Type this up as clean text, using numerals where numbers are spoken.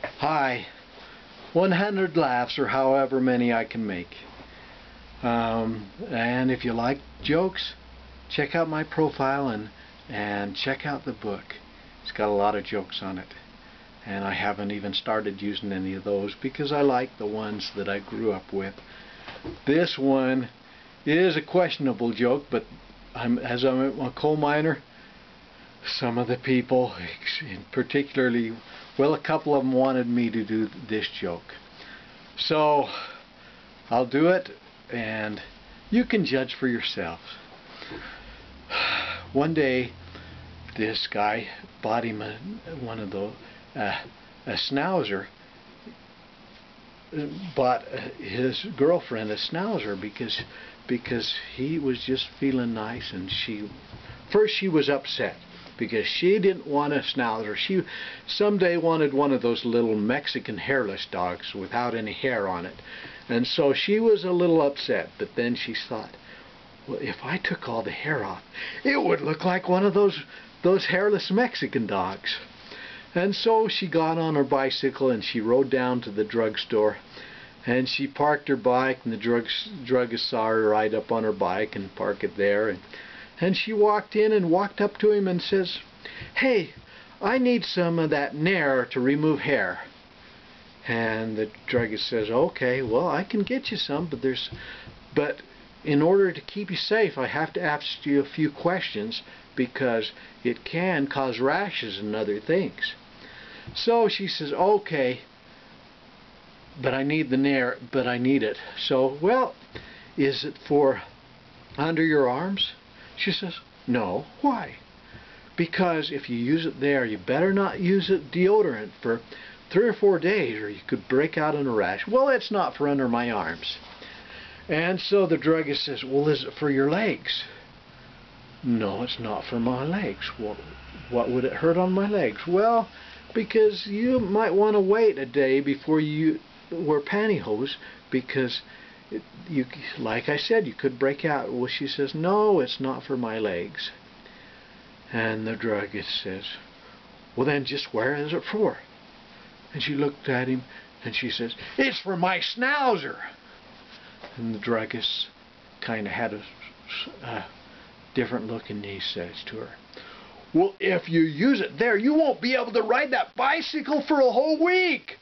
Hi. 100 laughs or however many I can make. And if you like jokes, check out my profile and check out the book. It's got a lot of jokes on it. And I haven't even started using any of those because I like the ones that I grew up with. This one is a questionable joke, but as I'm a coal miner, some of the people, particularly, well, a couple of them wanted me to do this joke. So I'll do it, and you can judge for yourself. One day, this guy bought him a Schnauzer. Bought his girlfriend a Schnauzer because he was just feeling nice, and first she was upset because she didn't want a Schnauzer. She someday wanted one of those little Mexican hairless dogs without any hair on it, and so she was a little upset. But then she thought, well, if I took all the hair off, it would look like one of those hairless Mexican dogs. And so she got on her bicycle and she rode down to the drugstore, and she parked her bike, and the druggist saw her ride up on her bike and park it there, and she walked in and walked up to him and says, "Hey, I need some of that Nair to remove hair." And the druggist says, "Okay, well, I can get you some, but in order to keep you safe, I have to ask you a few questions because it can cause rashes and other things." So she says, "Okay, but I need the Nair, but I need it." So, well, is it for under your arms? She says, "No." Why? Because if you use it there, you better not use it deodorant for 3 or 4 days, or you could break out in a rash. Well, it's not for under my arms. And so the druggist says, "Well, is it for your legs?" "No, it's not for my legs." "Well, what would it hurt on my legs?" "Well, because you might want to wait a day before you wear pantyhose because like I said, you could break out." Well, she says, "No, it's not for my legs." And the druggist says, "Well, then just where is it for?" And she looked at him and she says, "It's for my Schnauzer." And the druggist kind of had a different look, and he says to her, "Well, if you use it there, you won't be able to ride that bicycle for a whole week."